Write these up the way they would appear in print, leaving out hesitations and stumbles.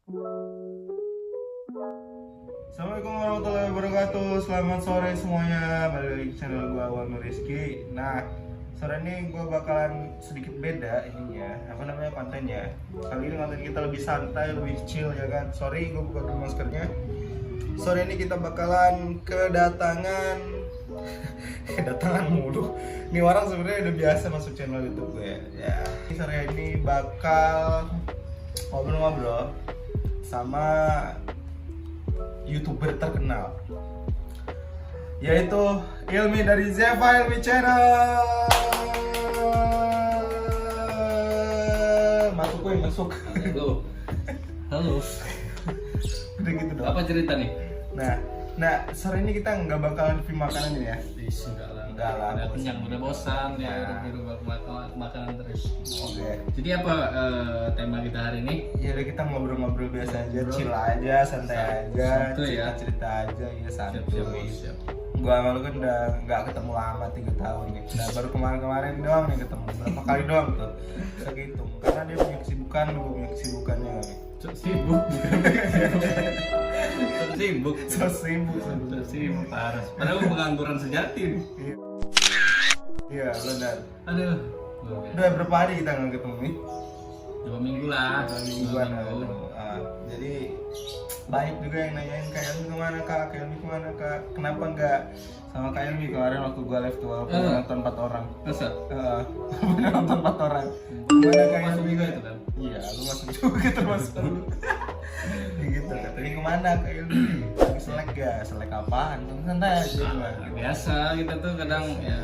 Assalamualaikum warahmatullahi wabarakatuh. Selamat sore semuanya. Balik lagi ke channel gua Awal Rizky. Nah, sore ini gua bakalan sedikit beda ininya, kontennya. Kali ini konten kita lebih santai, lebih chill ya kan. Sorry gua buka dulu maskernya. Sore ini kita bakalan kedatangan kedatangan mulu. Ini orang sebenarnya udah biasa masuk channel YouTube gue ya. Sore ini bakal ngobrol-ngobrol sama YouTuber terkenal, yaitu Ilmi dari Zeva Ilmi Channel. Masuk. Halo. Udah gitu dong. Apa cerita nih? Nah, sore ini kita nggak bakalan review makanan ini ya. Enggak lah. Udah bosan. kenyang, udah bosan ya, Nah. review makanan terus. Oke. Jadi apa tema kita hari ini? Ya udah kita ngobrol-ngobrol biasa aja, Ngobrol. chill aja, santai aja, Santuy ya. cerita aja, ya santuy. Siap. Gua sama lu kan udah nggak ketemu lama 3 tahun nih. Nah, baru kemarin doang nih ketemu. Berapa kali doang tuh? Bisa gitu. Karena dia punya kesibukan, gua punya kesibukannya kali. Sibuk. Sibuk. So sibuk. Sibuk parah. Padahal pengangguran sejati. Iya. Iya, benar. Aduh. Udah berapa hari kita nggak ketemu nih? 2 minggu lah. 2 mingguan nggak ketemu. Jadi banyak juga yang nanyain Kak Ilmi kemana Kak, kenapa nggak sama Kak Ilmi kemarin waktu gua live tuh walaupun nonton 4 orang. Masa? Bener nonton 4 orang. Kemana Kak Masuk Ilmi? juga itu kan? Iya, lu masuk juga termasuk lu. Ya gitu, katanya kemana Kak Ilmi? Lagi selek ya? Selek apaan? Santai aja gimana? Biasa kita tuh kadang ya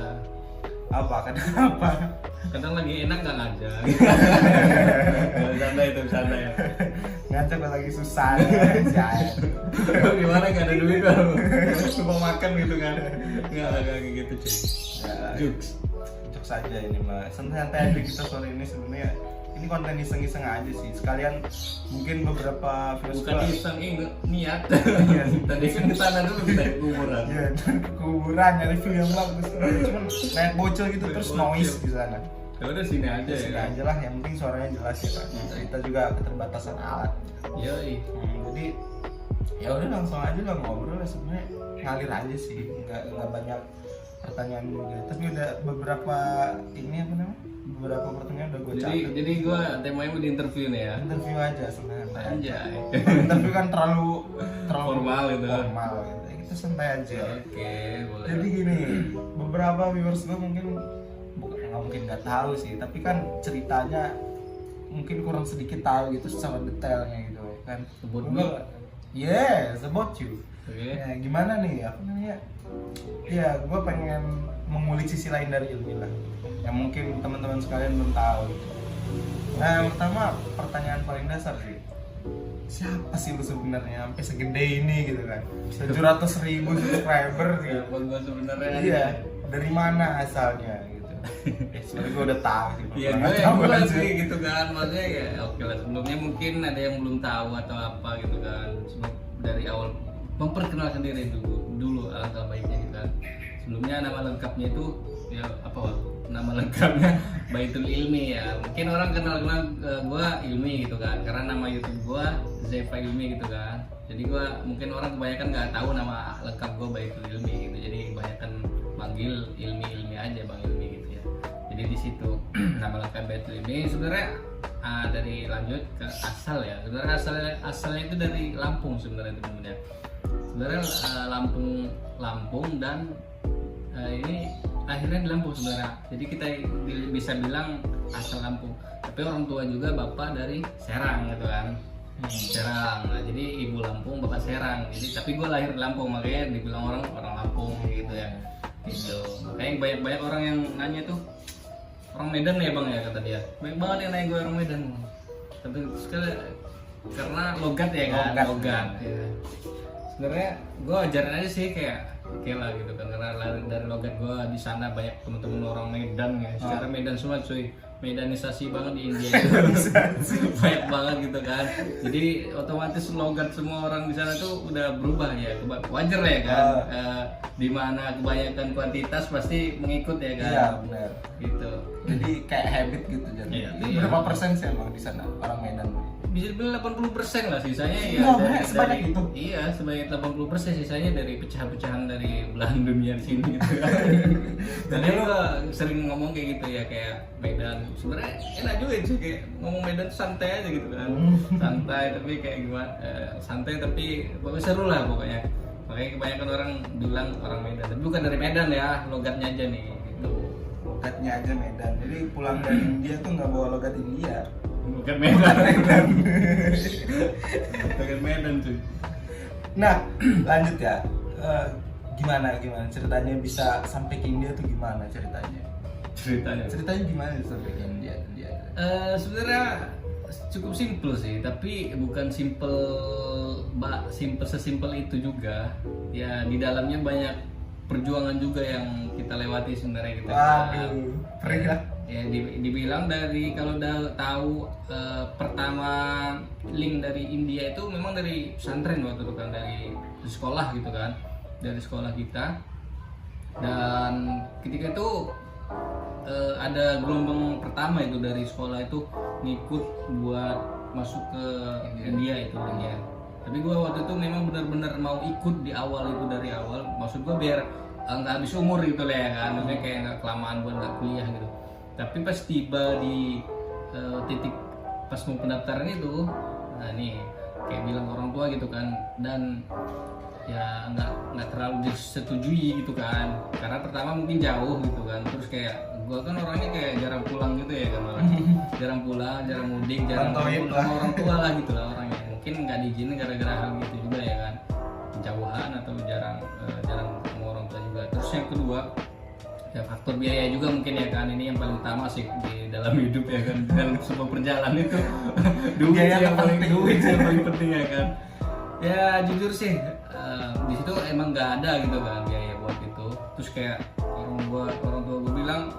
Apa? Kenapa? kadang lagi enak nggak ngajak. Bercanda itu bercanda ya. Ngajak gua lagi susah ya. Gimana nggak ada duit kalau lupa makan gitu kan? Nggak kayak gitu cuy. Jokes. Cocok saja ini mah. Santai aja kita sore ini sebenarnya. Ini konten iseng-iseng aja sih. Sekalian mungkin beberapa viewers Bukan gua- iseng niat. Iya. Tadi kan ke sana dulu kita ke kuburan. Iya, ke kuburan nyari view yang bagus. Cuman naik bocil gitu Naik terus bocil. noise di sana. Ya udah sini aja Sini ya. aja lah, yang penting suaranya jelas ya kan. Kita juga keterbatasan alat. Yoi. Jadi ya udah langsung aja lah ngobrol lah, sebenarnya ngalir aja sih, nggak banyak pertanyaan juga. Tapi udah beberapa beberapa pertanyaan udah gue catat. Jadi gua temanya mau di interview nih ya. Interview aja sebenarnya. Anjay. Interview kan terlalu Formal gitu. Formal gitu. Kita santai aja. Oke, boleh. Jadi gini, beberapa viewers gue mungkin nggak mungkin nggak tahu sih, tapi kan ceritanya mungkin kurang sedikit tahu gitu sama detailnya gitu kan. Sebut Gua- dulu. Yes, about you. Oke. Ya, gimana nih? Apa namanya? Ya, gue pengen mengulik sisi lain dari Ilmi lah, yang mungkin teman-teman sekalian belum tahu. Nah, yang pertama pertanyaan paling dasar sih. Siapa sih lu sebenarnya sampai segede ini gitu kan? 700.000 subscriber gitu. Siapa gua sebenarnya? Iya, dari mana asalnya gitu. Sebenarnya gue udah tahu sih. Iya, gue sih gitu kan, maksudnya ya oke lah. Sebelumnya mungkin ada yang belum tahu atau apa gitu kan. Dari awal memperkenalkan diri dulu alangkah baiknya gitu kan. Sebelumnya nama lengkapnya itu ya apa Wak? Nama lengkapnya Baitul Ilmi ya. Mungkin orang kenal gue Ilmi gitu kan, karena nama YouTube gue Zeva Ilmi gitu kan. Jadi gue mungkin orang kebanyakan nggak tahu nama lengkap gue Baitul Ilmi gitu. Jadi kebanyakan manggil Ilmi aja Bang Ilmi gitu ya. Jadi di situ nama lengkap Baitul Ilmi sebenarnya dari lanjut ke asal ya. Sebenarnya asalnya itu dari Lampung sebenarnya teman-teman ya. Sebenarnya Lampung dan ini akhirnya di Lampung sebenarnya. Jadi kita bisa bilang asal Lampung. Tapi orang tua juga bapak dari Serang gitu kan. Serang. Nah, jadi ibu Lampung, bapak Serang. Jadi tapi gue lahir di Lampung, makanya dibilang orang Lampung gitu ya. Gitu. Makanya banyak orang yang nanya tuh, orang Medan ya bang ya kata dia. Banyak banget yang nanya gue orang Medan. Tapi sekali karena logat ya kan. Logat. Ya. Sebenarnya gue ajarin aja sih kayak oke lah gitu kan, karena dari logat gue di sana banyak temen-temen orang Medan ya. Secara Medan semua cuy. Medanisasi banget di India banyak banget gitu kan, jadi otomatis logat semua orang di sana tuh udah berubah ya, wajar ya kan. Dimana kebanyakan kuantitas pasti mengikut ya kan. Iya benar. Gitu. Jadi kayak habit gitu jadi. Iya. Berapa persen sih emang di sana orang Medan? bisa dibilang 80% lah, sisanya ya sebanyak itu. Iya, sebanyak 80%, sisanya dari pecahan-pecahan dari belahan dunia di sini gitu kan. Dan dia sering ngomong kayak gitu ya, kayak Medan sebenarnya enak juga sih, kayak ngomong Medan santai aja gitu kan. Santai tapi kayak gimana, santai tapi pokoknya seru lah pokoknya. Makanya kebanyakan orang bilang orang Medan, tapi bukan dari Medan ya, logatnya aja nih gitu. Logatnya aja Medan, jadi pulang dari India tuh nggak bawa logat India. Bukan Medan. Bukan Medan tuh. Nah, lanjut ya. Gimana ceritanya bisa sampai ke India tuh gimana ceritanya? Ceritanya gimana sampai ke India? Sebenarnya cukup simple sih, tapi bukan sesimpel itu juga. Ya di dalamnya banyak perjuangan juga yang kita lewati sebenarnya kita. Waduh, perih lah. Ya dibilang dari kalau udah tahu pertama link dari India itu memang dari pesantren waktu itu kan, dari sekolah gitu kan, dari sekolah kita. Dan ketika itu ada gelombang pertama itu dari sekolah itu ngikut buat masuk ke India itu ya. Tapi gue waktu itu memang benar-benar mau ikut di awal itu, dari awal. Maksud gue biar nggak habis umur gitu lah ya kan, maksudnya kayak nggak kelamaan buat nggak kuliah gitu. Tapi pas tiba di titik pas mau pendaftaran itu, nah nih kayak bilang orang tua gitu kan, dan ya nggak terlalu disetujui gitu kan, karena pertama mungkin jauh gitu kan, terus kayak gua kan orangnya kayak jarang pulang gitu ya kan, malah jarang pulang, jarang mudik, jarang kumpul sama orang tua lah gitu lah orangnya, mungkin nggak diizinin gara-gara hal gitu juga ya kan, penjauhan atau jarang ketemu orang tua juga. Terus yang kedua ya faktor biaya juga mungkin ya kan, ini yang paling utama sih di dalam hidup ya kan, dalam semua perjalanan itu duit yang paling penting ya kan. Ya jujur sih di situ emang nggak ada gitu kan biaya buat itu. Terus kayak orang tua gue bilang,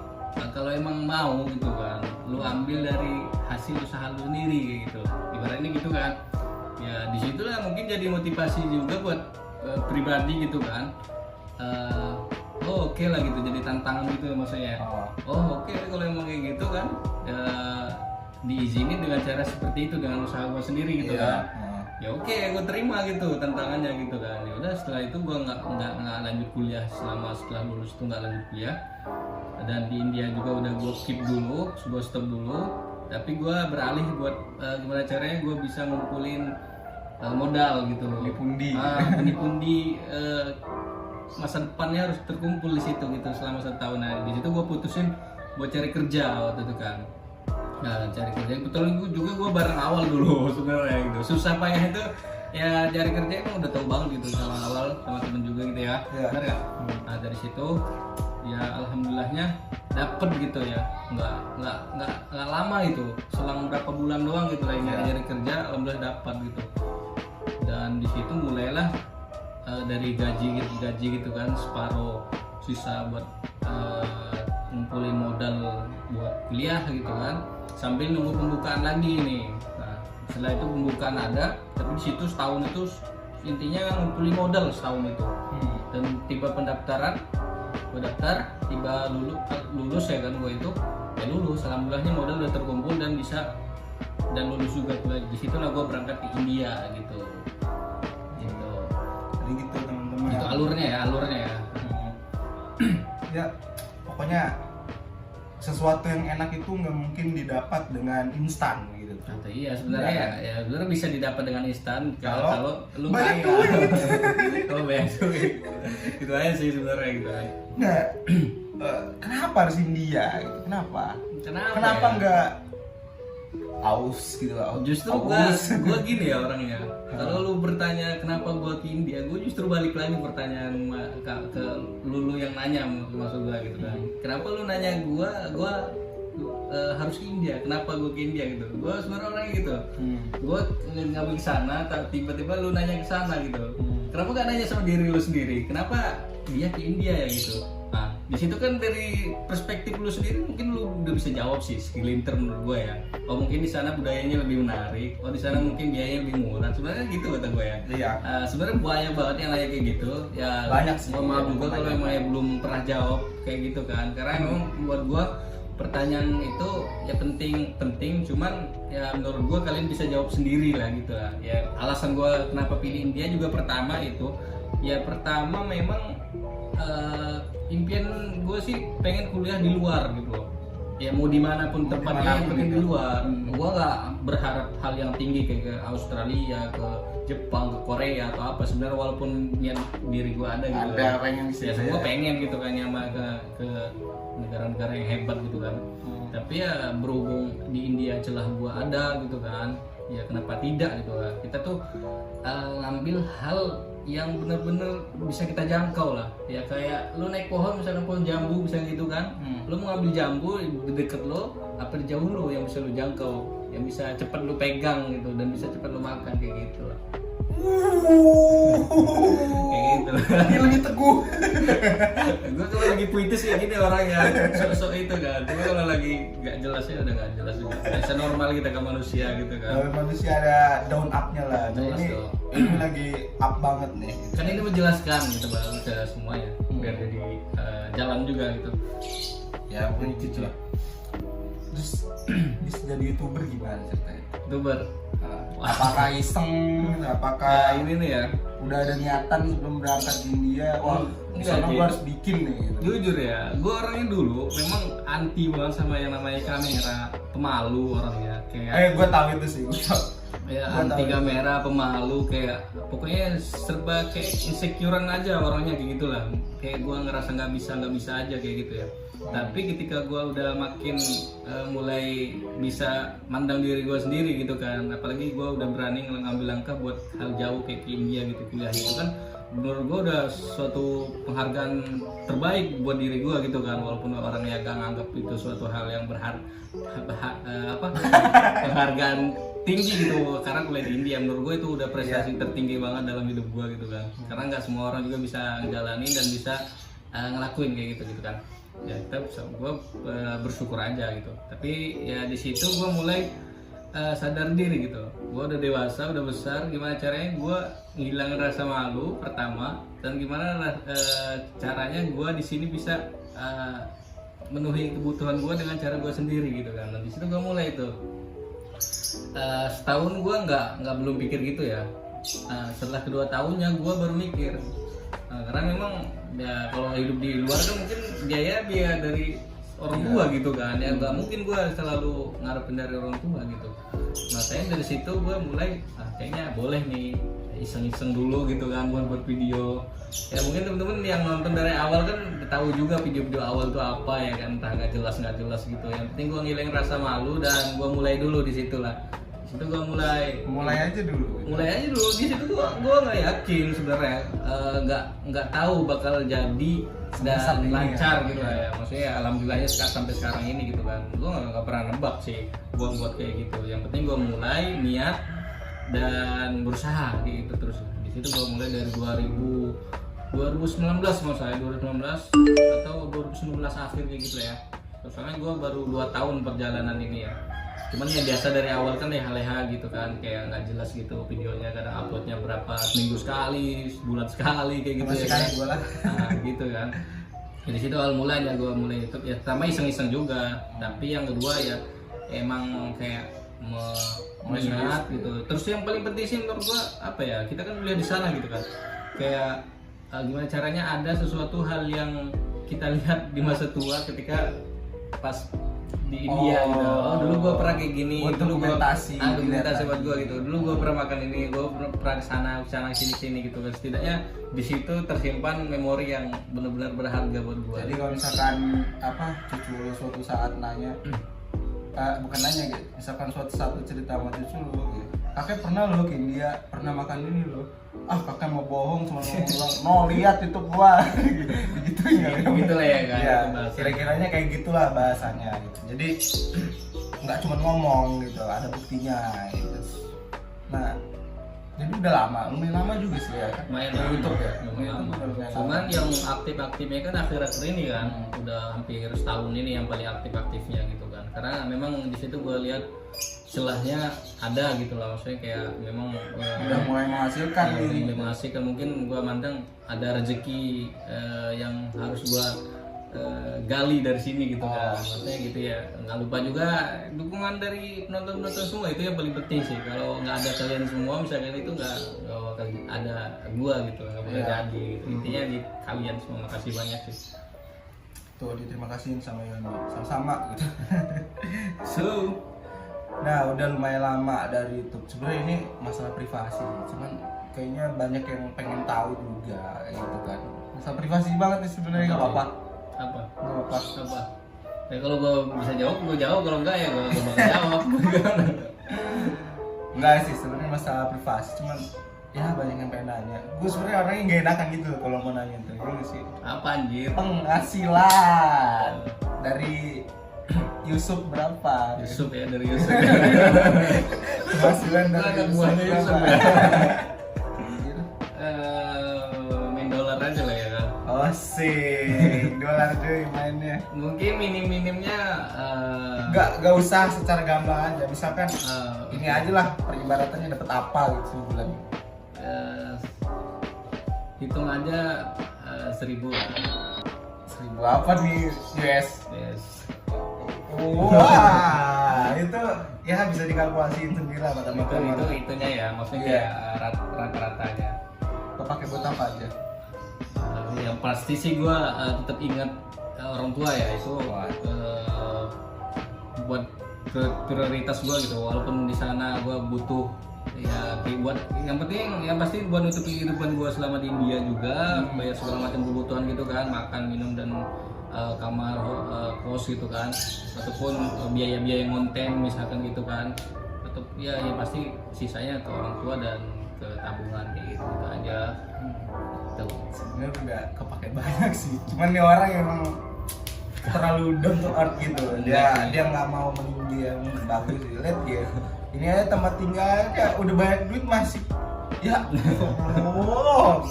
kalau emang mau gitu kan, lu ambil dari hasil usaha lu sendiri gitu, ibaratnya gitu kan. Ya disitulah mungkin jadi motivasi juga buat pribadi gitu kan. Oke lah gitu, jadi tantangan gitu maksudnya. Oke, kalau emang kayak gitu kan diizinin dengan cara seperti itu, dengan usaha gue sendiri gitu kan. Ya oke, gue terima gitu tantangannya gitu kan. Ya udah, setelah itu gue nggak lanjut kuliah, setelah lulus itu nggak lanjut kuliah. Dan di India juga udah gue skip dulu, gue stop dulu. Tapi gue beralih buat gimana caranya gue bisa ngumpulin modal gitu. Pundi-pundi masa depannya harus terkumpul di situ gitu selama 1 tahun. Nah di situ gue putusin buat cari kerja waktu itu kan. Nah cari kerja kebetulan gue bareng awal dulu sebenarnya gitu. Susah payah itu ya, cari kerja emang udah tahu banget gitu sama awal, sama temen juga gitu ya. Benar nggak? Nah dari situ ya alhamdulillahnya dapet gitu ya, nggak lama itu, selang berapa bulan doang gitu lah ini cari kerja, alhamdulillah dapat gitu. Dan di situ mulailah dari gaji gitu kan, separuh sisa buat ngumpulin modal buat kuliah gitu kan, sambil nunggu pembukaan lagi nih. Nah setelah itu pembukaan ada, tapi di situ setahun itu intinya ngumpulin modal setahun itu. Dan tiba pendaftaran, gue daftar, tiba lulus ya kan, gue itu ya lulus, alhamdulillahnya modal udah terkumpul dan bisa dan lulus juga. Di situ lah gue berangkat ke India gitu. Gitu teman-teman. Itu alurnya ya. Ya pokoknya sesuatu yang enak itu nggak mungkin didapat dengan instan gitu. Iya sebenarnya ya sebenarnya bisa didapat dengan instan kalau lu banyak kaya. duit. Kalau banyak duit. Itu aja sih sebenarnya gitu kan. Nah, kenapa harus India gitu? Kenapa ya? Nggak aus gitu lah. Justru gue gini ya orangnya. Kalau lu bertanya kenapa gue ke India, gue justru balik lagi pertanyaan ke lu yang nanya, maksud gue gitu kan. Kenapa lu nanya gue harus ke India? Kenapa gue ke India gitu? Gue sebenarnya orangnya gitu. Gue ngambil ke sana, tiba-tiba lu nanya ke sana gitu. Kenapa gak nanya sama diri lu sendiri? Kenapa dia ke India ya gitu? Nah, di situ kan dari perspektif lu sendiri mungkin lu udah bisa jawab sih, segelintir menurut gue ya. Oh mungkin di sana budayanya lebih menarik, oh di sana mungkin biayanya lebih murah. Sebenarnya gitu kata gue ya. Iya. Sebenarnya banyak banget yang nanya kayak gitu. Ya banyak sih. Mohon maaf juga kalau emang belum pernah jawab kayak gitu kan. Karena emang buat gue pertanyaan itu ya penting, cuman ya menurut gue kalian bisa jawab sendiri lah gitu lah. Ya alasan gue kenapa pilih India juga pertama itu, ya pertama memang impian gue sih pengen kuliah di luar gitu loh. Ya mau dimanapun tempatnya, yang penting di luar. Gue nggak berharap hal yang tinggi kayak ke Australia, ke Jepang, ke Korea atau apa. Sebenarnya walaupun niat diri gue ada gitu. Ada pengen Ya semua pengen gitu kan nyama ke negara-negara yang hebat gitu kan. Tapi ya berhubung di India celah gue ada gitu kan. Ya kenapa tidak gitu kan. Kita tuh ngambil hal yang benar-benar bisa kita jangkau lah. Ya kayak lu naik pohon, misalnya pohon jambu misalnya gitu kan. Lu mau ngambil jambu di deket lo, apa di jauh lo yang bisa lu jangkau, yang bisa cepat lu pegang gitu dan bisa cepat lu makan kayak gitu lah. Kayak gitu. Ini lagi teguh. Gue kalau lagi puitis kayak gini orangnya, sok-sok itu kan. Tapi kalau lagi nggak jelas ya udah nggak jelas juga. Biasa normal kita ke manusia gitu kan. Kalau manusia ada down up-nya lah. Nah, Jelas ini, dong. ini lagi up banget nih. Kan ini menjelaskan gitu bang ke semuanya biar jadi jalan juga gitu. Ya mungkin gitu lah. Terus bisa jadi YouTuber gimana ceritanya? YouTuber. Apakah iseng? Apakah Ini nih ya. udah ada niatan sebelum berangkat ke India? Wah, di Enggak, sana Ji. gua harus bikin nih. Gitu. Jujur ya, gue orangnya dulu memang anti banget sama yang namanya kamera, pemalu orangnya kayak. Gua tahu itu sih. Gua tahu. Ya Gua anti tahu. kamera, pemalu kayak pokoknya serba kayak insecurean aja orangnya kayak gitulah. Kayak gue ngerasa nggak bisa aja kayak gitu ya. Tapi ketika gue udah makin mulai bisa mandang diri gue sendiri gitu kan, apalagi gue udah berani ngambil langkah buat hal jauh kayak ke India gitu kuliah gitu kan, menurut gue udah suatu penghargaan terbaik buat diri gue gitu kan, walaupun orang ya gak nganggap itu suatu hal yang penghargaan tinggi gitu karena kuliah di India. Menurut gue itu udah prestasi tertinggi banget dalam hidup gue gitu kan, karena nggak semua orang juga bisa ngejalanin dan bisa ngelakuin kayak gitu kan. Ya kita gue bersyukur aja gitu. Tapi ya di situ gue mulai sadar diri gitu. Gue udah dewasa, udah besar. Gimana caranya gue ngilangin rasa malu pertama, dan gimana caranya gue di sini bisa memenuhi kebutuhan gue dengan cara gue sendiri gitu kan. Dan di situ gue mulai itu. Setahun gue nggak belum pikir gitu ya. Setelah kedua tahunnya gue baru mikir. Karena memang ya kalau hidup di luar kan mungkin biaya dari orang tua gitu kan, ya nggak mungkin gue selalu ngarepin dari orang tua gitu. Makanya dari situ gue mulai kayaknya boleh nih iseng-iseng dulu gitu kan buat video. Ya mungkin temen-temen yang nonton dari awal kan tahu juga video-video awal itu apa ya kan, entah nggak jelas gitu. Yang penting gue ngilangin rasa malu dan gue mulai dulu di situ lah. Itu gue mulai aja dulu di situ gue nggak yakin sebenarnya, nggak tahu bakal jadi dan lancar gitu lah ya. Maksudnya ya, alhamdulillahnya sampai sekarang ini gitu kan, gue nggak pernah nebak sih buat kayak gitu. Yang penting gue mulai niat dan berusaha gitu terus. Di situ gue mulai dari 2019 mau saya 2019 atau 2019 akhir kayak gitu ya. Soalnya gue baru 2 tahun perjalanan ini ya. Cuman ya biasa dari awal kan leha-leha gitu kan, kayak nggak jelas gitu videonya, kadang uploadnya berapa minggu sekali, sebulan sekali kayak gitu ya kan. Nah, gitu kan. Jadi situ awal mulanya gue mulai YouTube ya, sama iseng-iseng juga. Tapi yang kedua ya emang kayak minat gitu. Terus yang paling penting sih menurut gue apa ya, kita kan kuliah di sana gitu kan. Kayak gimana caranya ada sesuatu hal yang kita lihat di masa tua ketika pas di India gitu. Dulu gue pernah kayak gini, dulu gue dokumentasi buat gue gitu. Dulu gue pernah makan ini, gue pernah kesana sini gitu. Dan setidaknya di situ tersimpan memori yang benar-benar berharga buat gue. Jadi kalau misalkan cucu lo suatu saat nanya, bukan nanya gitu, misalkan suatu saat cerita sama cucu lo, gitu, kakek pernah lo ke India, pernah makan ini lo. Kakek mau bohong cuma bilang, no lihat itu gua, gitu ya. Gitu lah ya kan. Ya, kira-kiranya kayak gitulah bahasanya gitu. Jadi nggak cuma ngomong gitu, ada buktinya gitu. Nah, jadi udah lumayan lama juga sih ya kan. Lumayan YouTube ya. Lumayan lama. Cuman yang aktif-aktifnya kan akhir-akhir ini kan, udah hampir setahun ini yang paling aktif-aktifnya gitu kan. Karena memang di situ gue lihat celahnya ada gitu lah, maksudnya kayak memang udah mulai menghasilkan mungkin gue mandang ada rezeki yang harus gue gali dari sini gitu kan, maksudnya gitu ya. Nggak lupa juga dukungan dari penonton-penonton semua, itu yang paling penting sih. Kalau nggak ada kalian semua misalkan itu nggak bakal ada gua gitu, nggak bakal jadi gitu. Intinya di kalian semua, makasih banyak sih. Tuh diterima kasihin sama Yono, sama-sama gitu. So Nah udah lumayan lama dari YouTube. Sebenarnya ini masalah privasi, cuman kayaknya banyak yang pengen tahu juga gitu kan. Masalah privasi banget nih sebenarnya, nggak apa-apa. apa Nggak apa-apa. apa ya, kalau gua bisa jawab gua jawab, kalau enggak ya gua bakal jawab. Enggak sih sebenarnya masalah privasi, cuman ya banyak yang pengen nanya. Gue sebenarnya orangnya nggak enakan gitu loh kalau mau nanya tuh, ya sih. Apa anjir? Penghasilan dari Yusuf berapa? Yusuf ya, dari Yusuf. Penghasilan dari Anak Yusuf buahnya Yusuf berapa? ya. Main dolar aja lah ya kan. Oh sih, dolar cuy mainnya. Mungkin minim-minimnya Gak usah secara gamblang aja. Misalkan eh, ini aja lah peribaratannya dapat apa gitu sebulan. hitung aja 1.000 lah. 1000 apa nih US? Yes. Wah, itu ya bisa dikalkulasiin sendiri lah Itu itunya ya, maksudnya Iya. kayak rata-ratanya. Lo pakai buat apa aja? Yang pasti sih gue tetap ingat orang tua ya, itu buat prioritas gue gitu. Walaupun di sana gue butuh ya buat yang pasti buat nutup kehidupan gue selama di India juga, bayar segala macam kebutuhan gitu kan, makan minum dan kamar kos gitu kan, ataupun biaya-biaya konten misalkan gitu kan, atau ya pasti sisanya ke orang tua dan ke tabungan kayak gitu, gitu aja. Tuh. Sebenarnya udah kepake banyak sih. Cuman nih orang emang terlalu down to earth gitu. Dia nggak mau meninggi yang bagus sih. Lihat ya. Ini aja tempat tinggalnya udah banyak duit masih. Ya. Oh.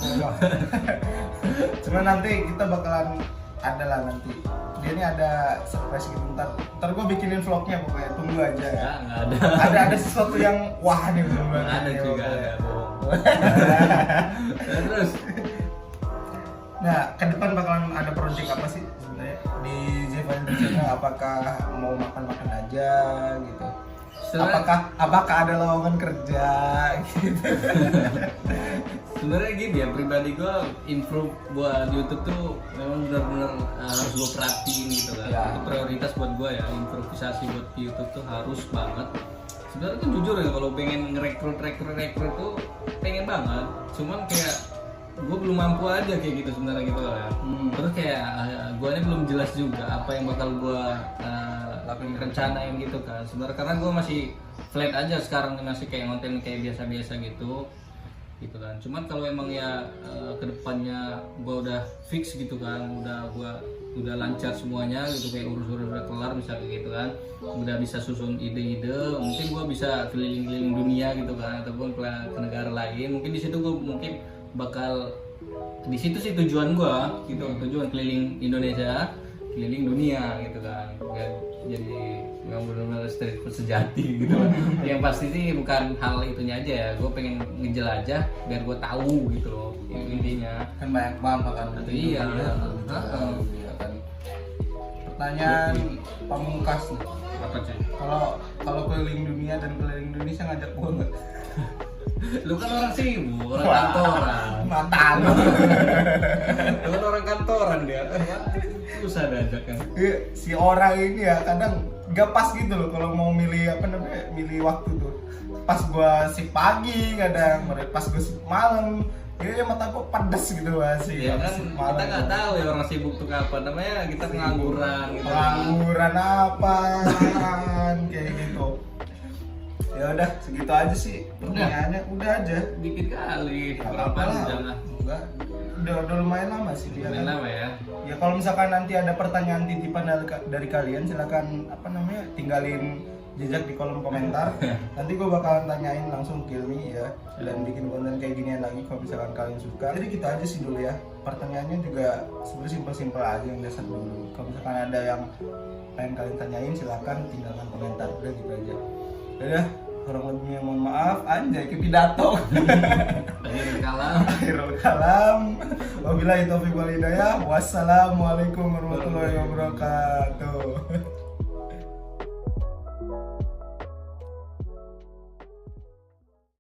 Cuman nanti kita bakalan ada lah nanti. Dia ini ada surprise gitu, ntar gue bikinin vlognya pokoknya, tunggu aja ya. Nggak ada. Ada sesuatu yang wah nih belum Nggak ada juga, ada bohong. Terus Nah, ke depan bakalan ada project apa sih sebenarnya di Zevan Channel? Apakah mau makan-makan aja gitu? Apakah ada lowongan kerja gitu? sebenarnya gitu ya, pribadi gue improve buat YouTube tuh memang benar-benar harus gue perhatiin gitu kan. Ya. Itu prioritas buat gue ya, improvisasi buat YouTube tuh harus banget. Sebenarnya tuh jujur ya, kalau pengen ngerekrut tuh pengen banget, cuman kayak gue belum mampu aja kayak gitu sebenarnya gitu lah. Terus kayak gue ini belum jelas juga apa yang bakal gue rencanain gitu kan sebenarnya, karena gue masih flat aja sekarang, masih kayak konten kayak biasa-biasa gitu kan. Cuman kalau emang ya kedepannya gue udah fix gitu kan, udah lancar semuanya gitu, kayak urus-urus udah kelar misalnya gitu kan, udah bisa susun ide-ide, mungkin gue bisa keliling-keliling dunia gitu kan, ataupun ke negara lain. Mungkin di situ gue mungkin bakal, di situ sih tujuan gue gitu, tujuan keliling Indonesia, keliling dunia gitu kan. Jadi memang benar-benar street food sejati gitu kan. Yang pasti sih bukan hal itunya aja ya, gue pengen ngejelajah biar gue tahu gitu loh, itu intinya. Kan banyak banget kan. Iya. Kan. Pertanyaan pamungkas nih. Apa sih? Kalau keliling dunia dan keliling Indonesia ngajak gue nggak? Lu kan orang sibuk, orang kantoran. Mata lu. Lu kan orang kantoran dia. Susah diajak kan. Si orang ini ya kadang gak pas gitu loh kalau mau milih milih waktu tuh. Pas gua sip pagi kadang, pas gua sip malam. Ya mata gua pedes gitu sih. Ya kan kita nggak tahu ya orang sibuk tuh kapan, namanya kita pengangguran gitu. Pengangguran apaan kayak gitu. Ya udah segitu aja sih pertanyaannya, udah aja Dikit kali. apa Panjang lah. enggak, udah lumayan lama sih dia Lumayan kan. lama ya. Ya kalau misalkan nanti ada pertanyaan titipan dari kalian, silakan tinggalin jejak di kolom komentar. Nanti gue bakalan tanyain langsung ke Ilmi ya, dan bikin konten kayak ginian lagi kalau misalkan kalian suka. Jadi kita aja sih dulu ya, pertanyaannya juga sebenarnya simpel-simpel aja yang dasar dulu. Kalau misalkan ada yang pengen kalian tanyain, silakan tinggalkan komentar, udah gitu aja. Udah, kurang lebihnya mohon maaf, anjay ke pidato. Akhirul kalam. Akhirul kalam. Wabillahi taufiq wal hidayah. Wassalamualaikum warahmatullahi wabarakatuh.